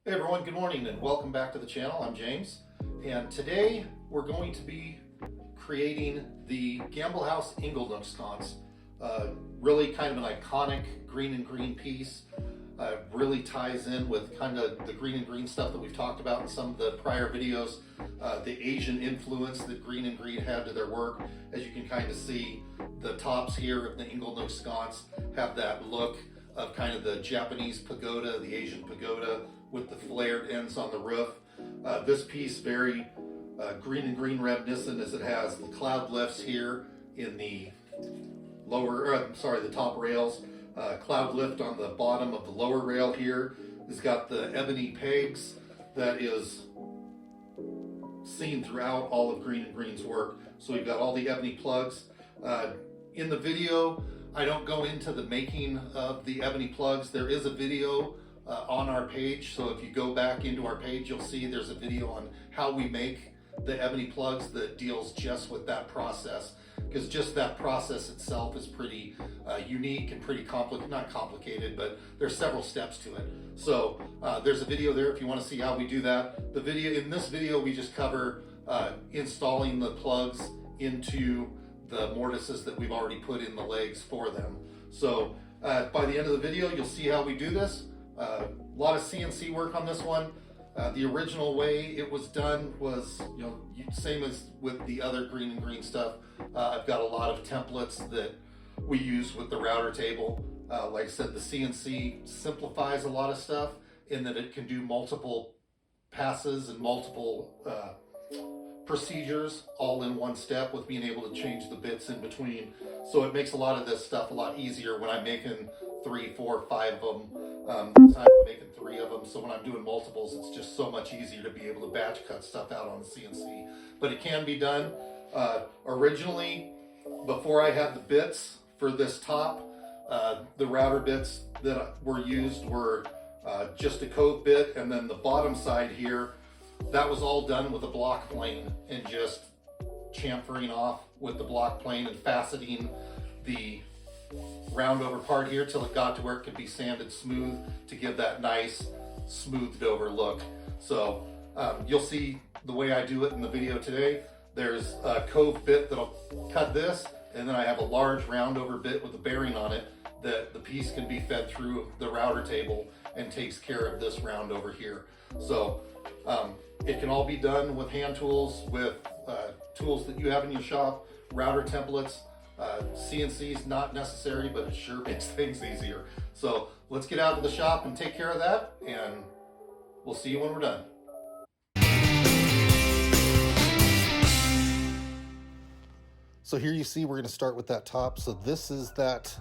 Hey everyone, good morning and welcome back to the channel. I'm James, and today we're going to be creating the Gamble House Inglenook sconce. Really kind of an iconic Greene and Greene piece. Really ties in with kind of the Greene and Greene stuff that we've talked about in some of the prior videos. The Asian influence that Greene and Greene had to their work. As you can kind of see, the tops here of the Inglenook sconce have that look of kind of the Japanese pagoda, the Asian pagoda, with the flared ends on the roof. This piece very Greene and Greene reminiscent, as it has the cloud lifts here in the the top rails. Cloud lift on the bottom of the lower rail here. It's got the ebony pegs that is seen throughout all of Greene and Greene's work. So we've got all the ebony plugs. In the video, I don't go into the making of the ebony plugs. There is a video on our page, so if you go back into our page, you'll see there's a video on how we make the ebony plugs that deals just with that process, because just that process itself is pretty unique and pretty not complicated, but there's several steps to it. So there's a video there if you want to see how we do that. In this video we just cover installing the plugs into the mortises that we've already put in the legs for them. So by the end of the video you'll see how we do this. A lot of CNC work on this one. The original way it was done was, same as with the other Greene and Greene stuff. I've got a lot of templates that we use with the router table. Like I said, the CNC simplifies a lot of stuff in that it can do multiple passes and multiple procedures all in one step, with being able to change the bits in between. So it makes a lot of this stuff a lot easier when I'm making 3, 4, 5 of them. This time I'm making 3 of them, so when I'm doing multiples, it's just so much easier to be able to batch cut stuff out on the CNC. But it can be done. Originally, before I had the bits for this top, the router bits that were used were just a cove bit, and then the bottom side here, that was all done with a block plane and just chamfering off with the block plane and faceting the round over part here till it got to where it could be sanded smooth to give that nice smoothed over look. So you'll see the way I do it in the video today. There's a cove bit that'll cut this, and then I have a large round over bit with a bearing on it that the piece can be fed through the router table and takes care of this round over here. So it can all be done with hand tools, with tools that you have in your shop, router templates. CNC is not necessary, but it sure makes things easier. So let's get out to the shop and take care of that, and we'll see you when we're done. So here you see we're going to start with that top. So this is that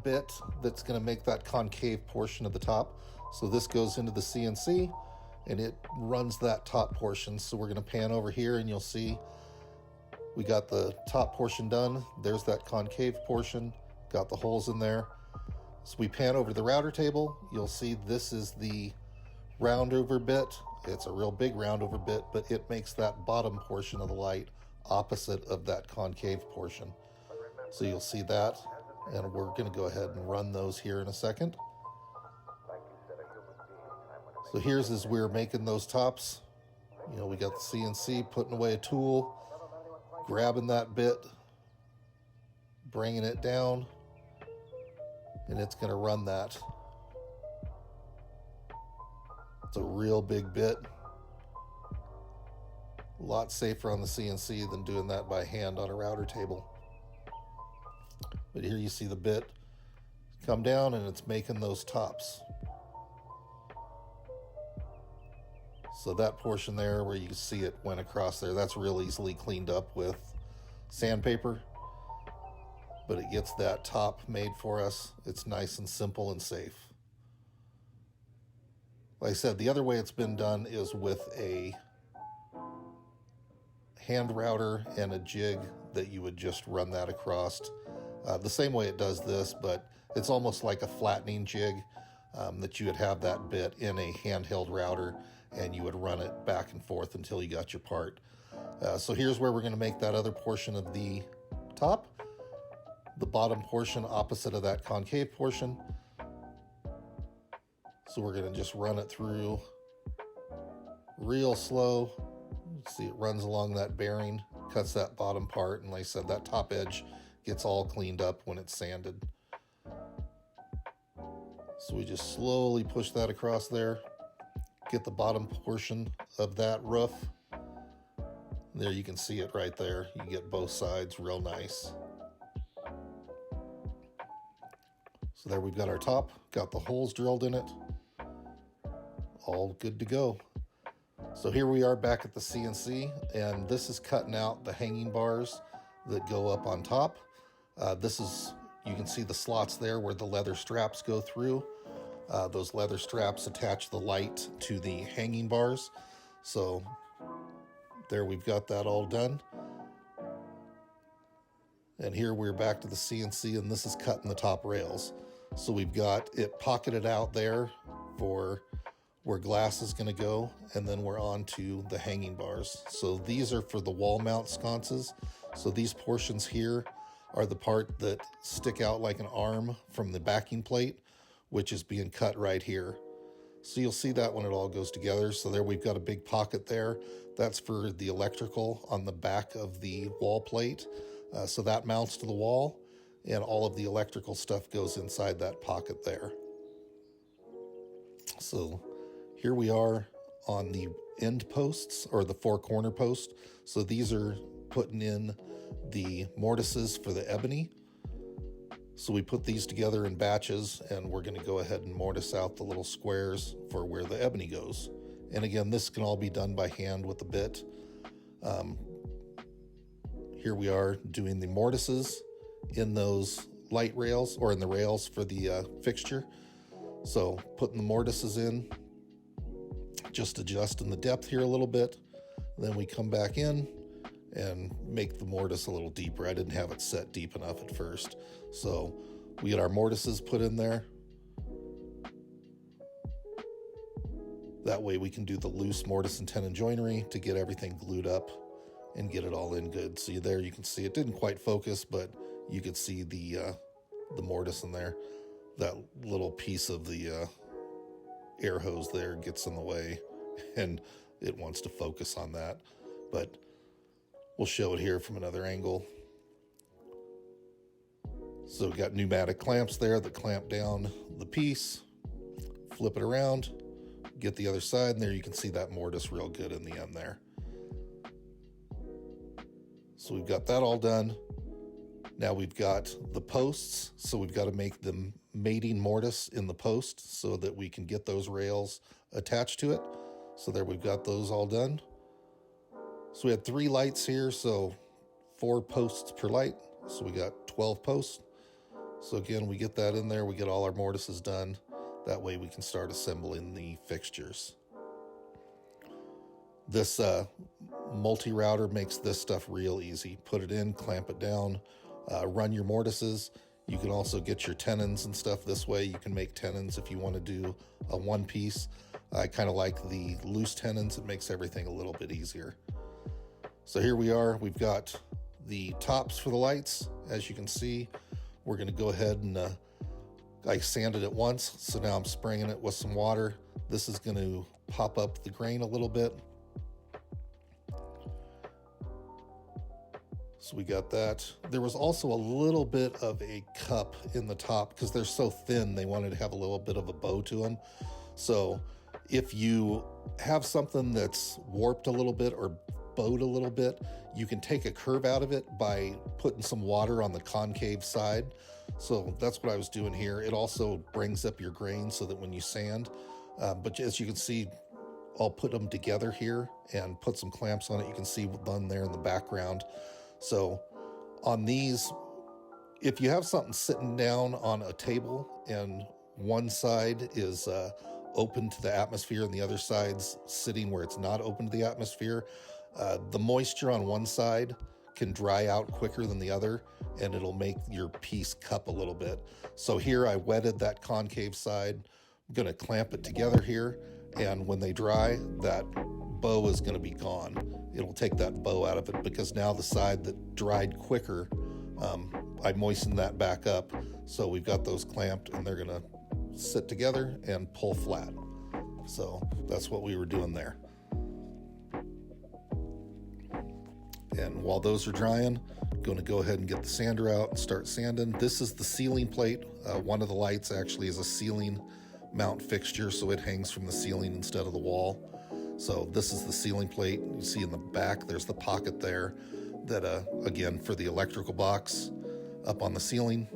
bit that's going to make that concave portion of the top. So this goes into the CNC and it runs that top portion. So we're going to pan over here and you'll see we got the top portion done. There's that concave portion, got the holes in there. So we pan over to the router table. You'll see this is the round over bit. It's a real big round over bit, but it makes that bottom portion of the light opposite of that concave portion. So you'll see that, and we're going to go ahead and run those here in a second. So here's as we're making those tops. We got the CNC putting away a tool, grabbing that bit, bringing it down, and it's going to run that. It's a real big bit. A lot safer on the CNC than doing that by hand on a router table. But here you see the bit come down and it's making those tops. So that portion there where you see it went across there, that's real easily cleaned up with sandpaper. But it gets that top made for us. It's nice and simple and safe. Like I said, the other way it's been done is with a hand router and a jig that you would just run that across. The same way it does this, but it's almost like a flattening jig that you would have that bit in a handheld router and you would run it back and forth until you got your part. So here's where we're going to make that other portion of the top. The bottom portion opposite of that concave portion. So we're going to just run it through real slow. See, it runs along that bearing, cuts that bottom part, and like I said, that top edge gets all cleaned up when it's sanded. So we just slowly push that across there, get the bottom portion of that roof. There you can see it right there. You get both sides real nice. So there we've got our top, got the holes drilled in it. All good to go. So here we are back at the CNC, and this is cutting out the hanging bars that go up on top. You can see the slots there where the leather straps go through. Those leather straps attach the light to the hanging bars. So there we've got that all done. And here we're back to the CNC, and this is cutting the top rails. So we've got it pocketed out there for where glass is going to go, and then we're on to the hanging bars. So these are for the wall mount sconces. So these portions here are the part that stick out like an arm from the backing plate, which is being cut right here. So you'll see that when it all goes together. So there we've got a big pocket there. That's for the electrical on the back of the wall plate. So that mounts to the wall, and all of the electrical stuff goes inside that pocket there. So here we are on the end posts, or the four corner post. So these are putting in the mortises for the ebony. So we put these together in batches, and we're going to go ahead and mortise out the little squares for where the ebony goes. And again, this can all be done by hand with a bit. Here we are doing the mortises in those light rails, or in the rails for the fixture. So putting the mortises in, just adjusting the depth here a little bit. Then we come back in and make the mortise a little deeper. I didn't have it set deep enough at first. So we get our mortises put in there. That way we can do the loose mortise and tenon joinery to get everything glued up and get it all in good. So there you can see it didn't quite focus, but you could see the mortise in there. That little piece of the air hose there gets in the way, and it wants to focus on that. But we'll show it here from another angle. So we've got pneumatic clamps there that clamp down the piece, flip it around, get the other side, and there you can see that mortise real good in the end there. So we've got that all done. Now we've got the posts, so we've got to make the mating mortise in the post so that we can get those rails attached to it. So there we've got those all done. So we had 3 lights here, so 4 posts per light. So we got 12 posts. So again, we get that in there, we get all our mortises done. That way we can start assembling the fixtures. This multi-router makes this stuff real easy. Put it in, clamp it down, run your mortises. You can also get your tenons and stuff this way. You can make tenons if you want to do a one piece. I kind of like the loose tenons. It makes everything a little bit easier. So here we are. We've got the tops for the lights. As you can see, we're going to go ahead and I sanded it once, so now I'm spraying it with some water. This is going to pop up the grain a little bit. So we got that. There was also a little bit of a cup in the top because they're so thin, they wanted to have a little bit of a bow to them. So if you have something that's warped a little bit or bowed a little bit, you can take a curve out of it by putting some water on the concave side. So that's what I was doing here. It also brings up your grain so that when you sand, but as you can see, I'll put them together here and put some clamps on it. You can see one there in the background. So on these, if you have something sitting down on a table and one side is open to the atmosphere and the other side's sitting where it's not open to the atmosphere, the moisture on one side can dry out quicker than the other, and it'll make your piece cup a little bit. So here I wetted that concave side. I'm going to clamp it together here, and when they dry, that bow is going to be gone. It'll take that bow out of it because now the side that dried quicker, I moistened that back up. So we've got those clamped, and they're going to sit together and pull flat. So that's what we were doing there. And while those are drying, I'm going to go ahead and get the sander out and start sanding. This is the ceiling plate. One of the lights actually is a ceiling mount fixture, so it hangs from the ceiling instead of the wall. So this is the ceiling plate. You see in the back, there's the pocket there that, again, for the electrical box up on the ceiling.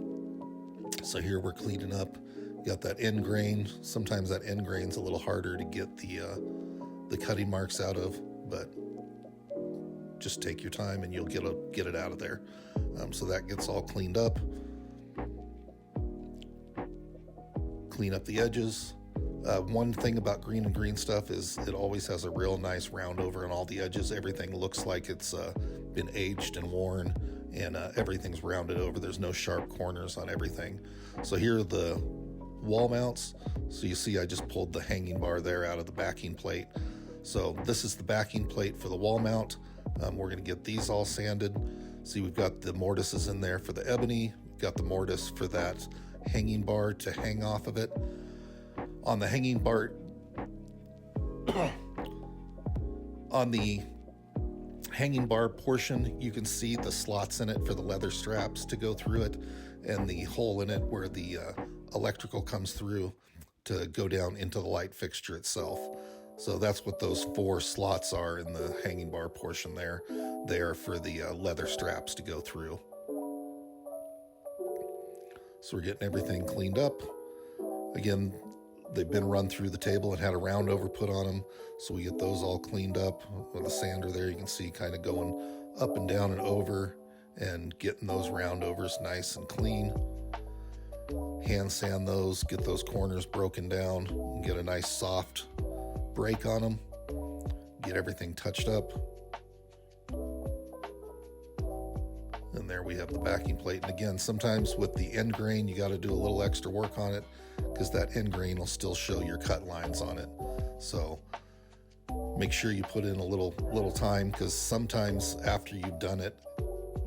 So here we're cleaning up. Got that end grain. Sometimes that end grain's a little harder to get the cutting marks out of, but just take your time and you'll get it out of there. So that gets all cleaned up. Clean up the edges. One thing about Greene and Greene stuff is it always has a real nice round over on all the edges. Everything looks like it's been aged and worn, and everything's rounded over. There's no sharp corners on everything. So here are the wall mounts. So you see I just pulled the hanging bar there out of the backing plate. So this is the backing plate for the wall mount. We're going to get these all sanded. See, we've got the mortises in there for the ebony. We've got the mortise for that hanging bar to hang off of it. On the hanging bar, on the hanging bar portion, you can see the slots in it for the leather straps to go through it, and the hole in it where the electrical comes through to go down into the light fixture itself. So that's what those 4 slots are in the hanging bar portion there. They are for the leather straps to go through. So we're getting everything cleaned up. Again, they've been run through the table and had a round over put on them. So we get those all cleaned up with the sander there. You can see kind of going up and down and over and getting those round overs nice and clean. Hand sand those, get those corners broken down, and get a nice soft break on them. Get everything touched up. And there we have the backing plate. And again, sometimes with the end grain, you got to do a little extra work on it because that end grain will still show your cut lines on it. So make sure you put in a little time, because sometimes after you've done it,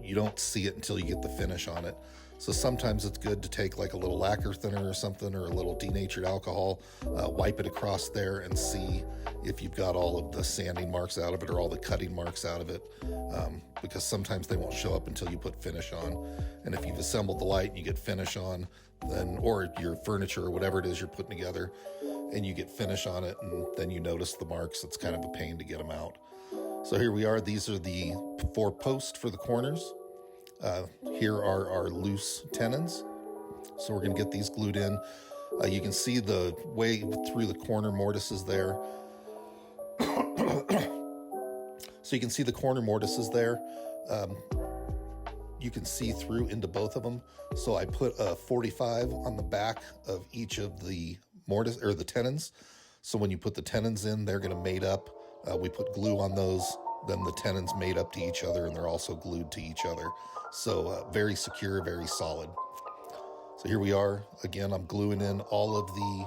you don't see it until you get the finish on it. So sometimes it's good to take like a little lacquer thinner or something, or a little denatured alcohol, wipe it across there and see if you've got all of the sanding marks out of it or all the cutting marks out of it, because sometimes they won't show up until you put finish on. And if you've assembled the light and you get finish on, then, or your furniture or whatever it is you're putting together, and you get finish on it and then you notice the marks, it's kind of a pain to get them out. So here we are. These are the 4 posts for the corners. Here are our loose tenons. So we're going to get these glued in. You can see the way through the corner mortises there. So you can see the corner mortises there. You can see through into both of them. So I put a 45 on the back of each of the mortise or the tenons. So when you put the tenons in, they're going to mate up. We put glue on those, then the tenons mate up to each other, and they're also glued to each other. So very secure, very solid. So here we are. Again, I'm gluing in all of the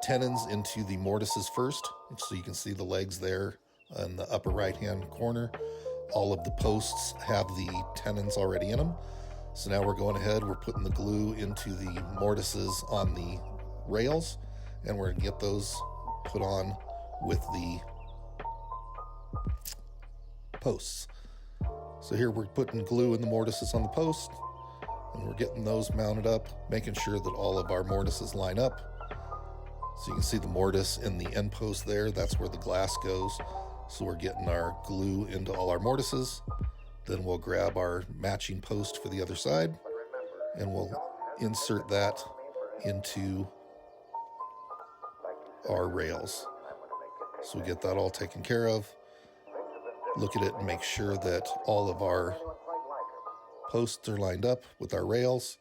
tenons into the mortises first. So you can see the legs there in the upper right-hand corner. All of the posts have the tenons already in them. So now we're going ahead, we're putting the glue into the mortises on the rails, and we're gonna get those put on with the posts. So here we're putting glue in the mortises on the post, and we're getting those mounted up, making sure that all of our mortises line up. So you can see the mortise in the end post there, that's where the glass goes. So we're getting our glue into all our mortises. Then we'll grab our matching post for the other side, and we'll insert that into our rails. So we get that all taken care of. Look at it and make sure that all of our posts are lined up with our rails.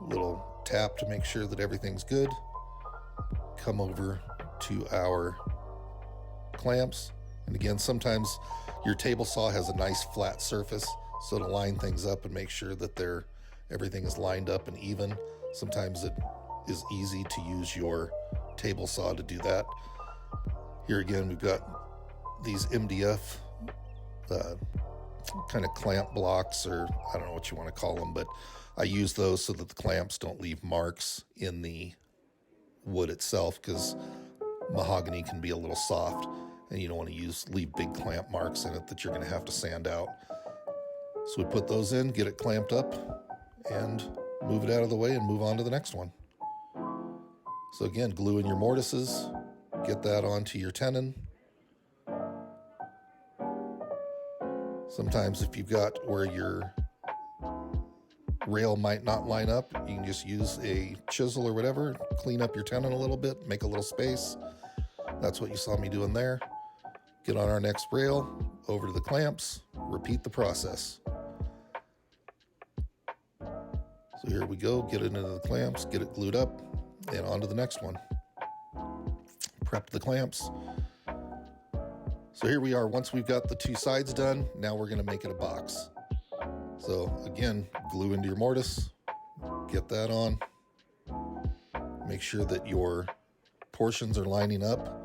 Little tap to make sure that everything's good. Come over to our clamps. And again, sometimes your table saw has a nice flat surface, so to line things up and make sure that everything is lined up and even. Sometimes it is easy to use your table saw to do that. Here again, we've got these MDF kind of clamp blocks, or I don't know what you want to call them, but I use those so that the clamps don't leave marks in the wood itself, because mahogany can be a little soft. and you don't want to leave big clamp marks in it that you're going to have to sand out. So we put those in, get it clamped up, and move it out of the way and move on to the next one. So again, glue in your mortises, get that onto your tenon. Sometimes if you've got where your rail might not line up, you can just use a chisel or whatever, clean up your tenon a little bit, make a little space. That's what you saw me doing there. Get on our next rail, over to the clamps, repeat the process. So here we go, get it into the clamps, get it glued up, and on to the next one. Prep the clamps. So here we are, once we've got the two sides done, now we're gonna make it a box. So again, glue into your mortise, get that on. Make sure that your portions are lining up.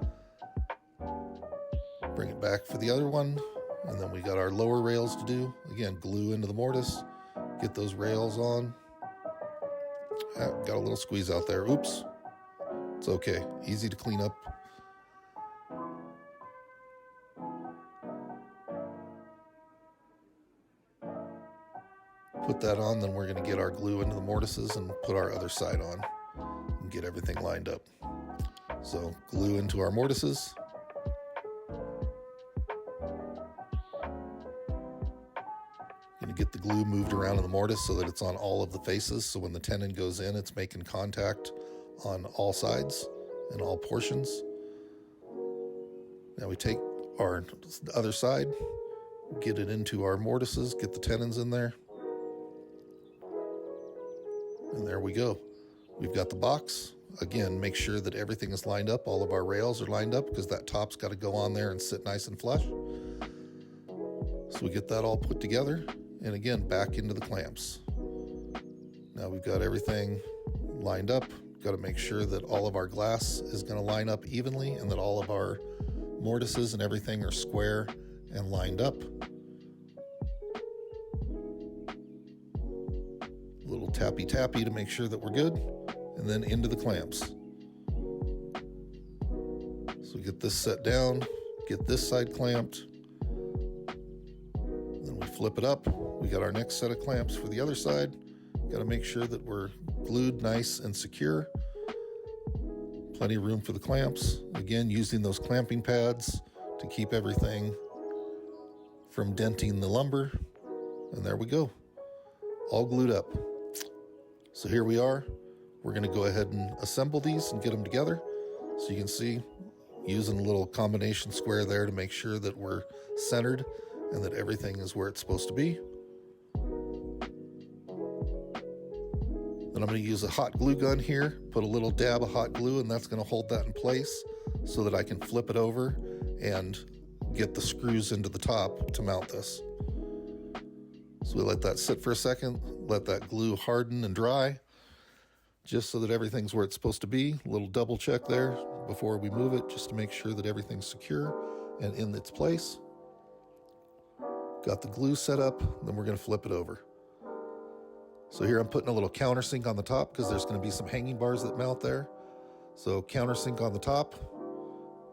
Bring it back for the other one, and then we got our lower rails to do. Again, glue into the mortise, get those rails on. Got a little squeeze out there. Oops. It's okay. Easy to clean up. Put that on, then we're going to get our glue into the mortises and put our other side on and get everything lined up. So glue into our mortises. Get the glue moved around in the mortise so that it's on all of the faces, so when the tenon goes in, it's making contact on all sides and all portions. Now we take our other side, get it into our mortises, get the tenons in there, and there we go. We've got the box. Again, make sure that everything is lined up, all of our rails are lined up, because that top's got to go on there and sit nice and flush. So we get that all put together. And again, back into the clamps. Now we've got everything lined up. Got to make sure that all of our glass is going to line up evenly and that all of our mortises and everything are square and lined up. A little tappy to make sure that we're good. And then into the clamps. So get this set down, get this side clamped. Then we flip it up. We got our next set of clamps for the other side. Got to make sure that we're glued nice and secure. Plenty of room for the clamps. Again, using those clamping pads to keep everything from denting the lumber. And there we go. All glued up. So here we are. We're going to go ahead and assemble these and get them together. So you can see, using a little combination square there to make sure that we're centered and that everything is where it's supposed to be. Then I'm going to use a hot glue gun here, put a little dab of hot glue, and that's going to hold that in place so that I can flip it over and get the screws into the top to mount this. So we let that sit for a second, let that glue harden and dry, just so that everything's where it's supposed to be. A little double check there before we move it, just to make sure that everything's secure and in its place. Got the glue set up, then we're going to flip it over. So here I'm putting a little countersink on the top because there's going to be some hanging bars that mount there. So countersink on the top,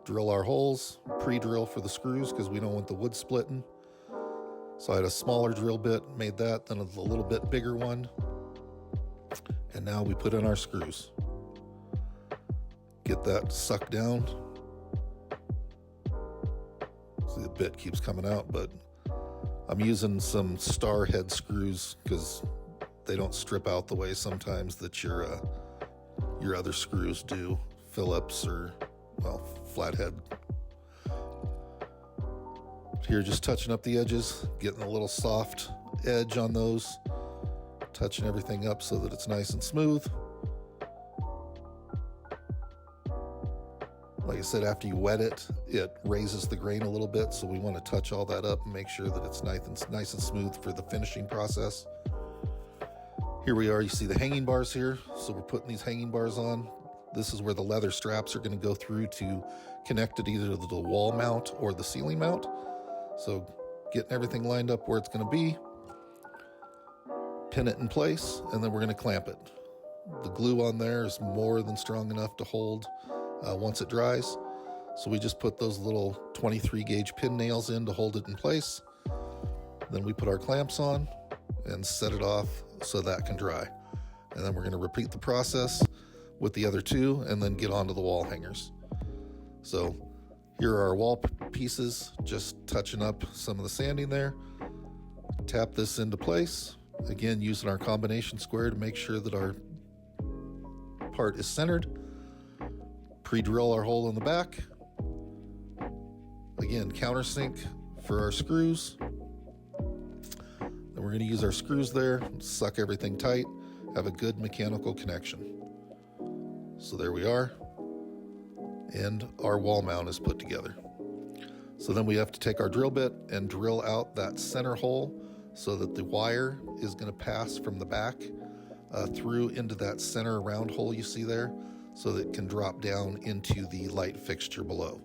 drill our holes, pre-drill for the screws because we don't want the wood splitting. So I had a smaller drill bit, made that, then a little bit bigger one. And now we put in our screws. Get that sucked down. See, the bit keeps coming out, but I'm using some star head screws because they don't strip out the way sometimes that your other screws do, Phillips or, well, flathead. Here, just touching up the edges, getting a little soft edge on those, touching everything up so that it's nice and smooth. Like I said, after you wet it, it raises the grain a little bit, so we want to touch all that up and make sure that it's nice and smooth for the finishing process. Here we are, you see the hanging bars here, so we're putting these hanging bars on. This is where the leather straps are going to go through to connect it either to the wall mount or the ceiling mount. So getting everything lined up where it's going to be, pin it in place, and then we're going to clamp it. The glue on there is more than strong enough to hold once it dries. So we just put those little 23 gauge pin nails in to hold it in place. Then we put our clamps on and set it off so that can dry. And then we're going to repeat the process with the other two and then get onto the wall hangers. So here are our wall pieces, just touching up some of the sanding there. Tap this into place. Again, using our combination square to make sure that our part is centered. Pre-drill our hole in the back. Again, countersink for our screws. Then we're going to use our screws there, suck everything tight, have a good mechanical connection. So there we are. And our wall mount is put together. So then we have to take our drill bit and drill out that center hole so that the wire is going to pass from the back through into that center round hole you see there, so that it can drop down into the light fixture below.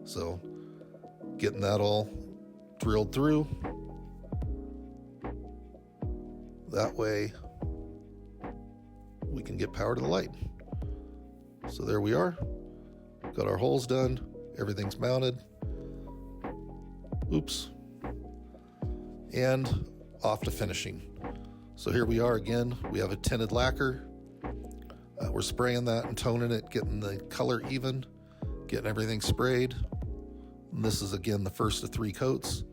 So getting that all drilled through. That way we can get power to the light. So there we are. Got our holes done. Everything's mounted. Oops. And off to finishing. So here we are again. We have a tinted lacquer. We're spraying that and toning it, getting the color even, getting everything sprayed. And this is again the first of 3 coats.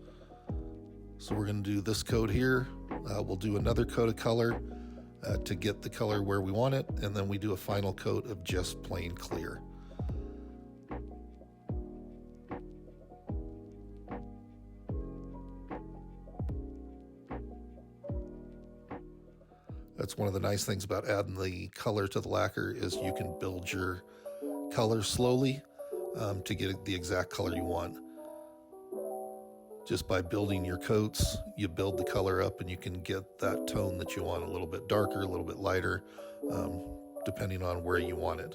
So we're going to do this coat here. We'll do another coat of color to get the color where we want it, and then we do a final coat of just plain clear. That's one of the nice things about adding the color to the lacquer, is you can build your color slowly to get the exact color you want. Just by building your coats, you build the color up and you can get that tone that you want, a little bit darker, a little bit lighter, depending on where you want it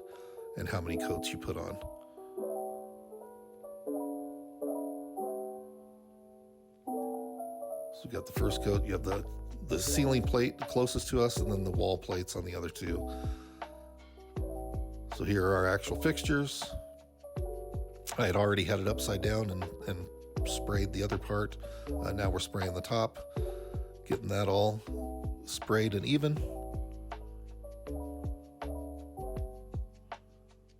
and how many coats you put on. So we got the first coat. You have the ceiling plate closest to us, and then the wall plates on the other two. So here are our actual fixtures. I had already had it upside down and sprayed the other part. Now we're spraying the top, getting that all sprayed and even.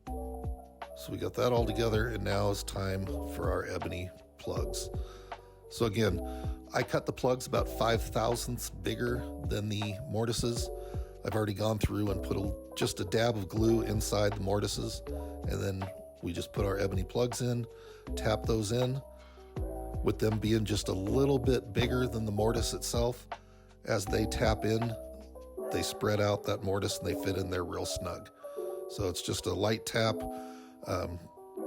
So we got that all together, and now it's time for our ebony plugs. So again, I cut the plugs about 5/1000ths bigger than the mortises. I've already gone through and put just a dab of glue inside the mortises, and then we just put our ebony plugs in, tap those in. With them being just a little bit bigger than the mortise itself, as they tap in, they spread out that mortise and they fit in there real snug. So it's just a light tap.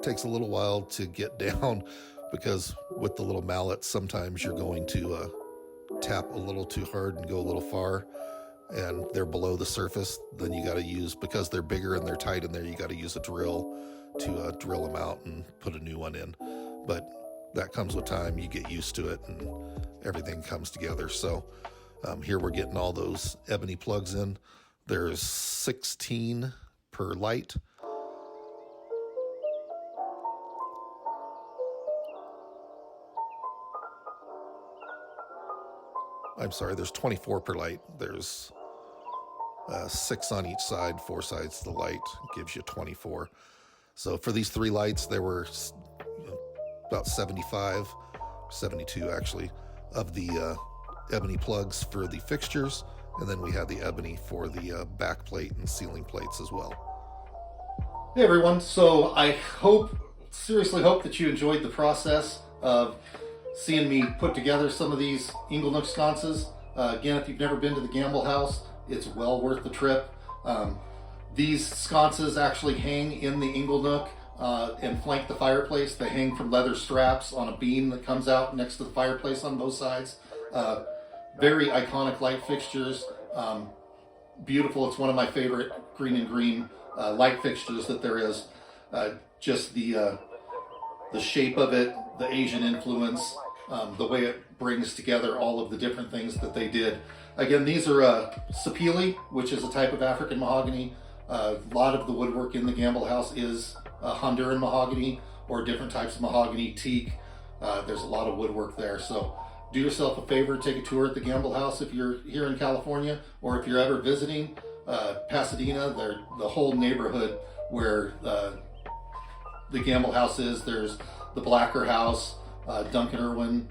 Takes a little while to get down, because with the little mallet, sometimes you're going to tap a little too hard and go a little far, and they're below the surface. Then you got to use, because they're bigger and they're tight in there, you got to use a drill to drill them out and put a new one in. But that comes with time. You get used to it and everything comes together. So here we're getting all those ebony plugs in. There's 16 per light. I'm sorry, there's 24 per light. There's 6 on each side, 4 sides to the light, gives you 24. So for these 3 lights, there were about 75, 72 actually, of the ebony plugs for the fixtures, and then we had the ebony for the back plate and ceiling plates as well. Hey everyone, so I seriously hope that you enjoyed the process of seeing me put together some of these Inglenook sconces. Again, if you've never been to the Gamble House, it's well worth the trip. These sconces actually hang in the Inglenook and flank the fireplace. They hang from leather straps on a beam that comes out next to the fireplace on both sides. Very iconic light fixtures. Beautiful. It's one of my favorite Greene and Greene light fixtures that there is. Just the shape of it, the Asian influence, the way it brings together all of the different things that they did. Again, these are sapele, which is a type of African mahogany. A lot of the woodwork in the Gamble House is Honduran mahogany or different types of mahogany, teak. There's a lot of woodwork there. So do yourself a favor, take a tour at the Gamble House if you're here in California, or if you're ever visiting Pasadena. The whole neighborhood where the Gamble House is. There's the Blacker House, Duncan Irwin.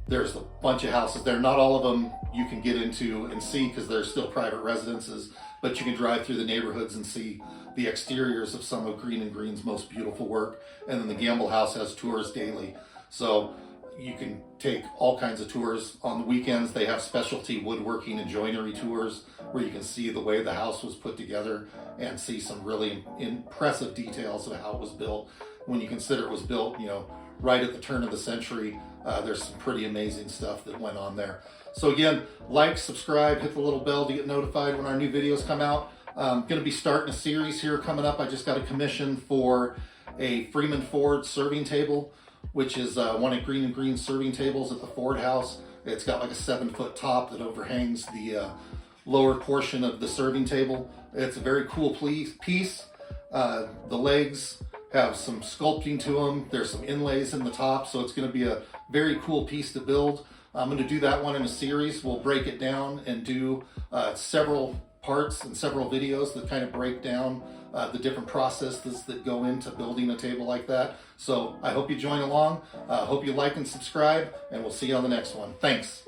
There's a bunch of houses there. Not all of them you can get into and see because they're still private residences, but you can drive through the neighborhoods and see the exteriors of some of Greene and Greene's most beautiful work. And then the Gamble House has tours daily. So you can take all kinds of tours. On the weekends, they have specialty woodworking and joinery tours where you can see the way the house was put together and see some really impressive details of how it was built. When you consider it was built, right at the turn of the century, there's some pretty amazing stuff that went on there. So again, like, subscribe, hit the little bell to get notified when our new videos come out. I'm going to be starting a series here coming up. I just got a commission for a Freeman Ford serving table, which is one of Greene and Greene's serving tables at the Ford House. It's got like a 7-foot top that overhangs the lower portion of the serving table. It's a very cool piece. The legs have some sculpting to them. There's some inlays in the top, so it's going to be a very cool piece to build. I'm going to do that one in a series. We'll break it down and do several parts and several videos that kind of break down the different processes that go into building a table like that. So I hope you join along. Hope you like and subscribe, and we'll see you on the next one. Thanks.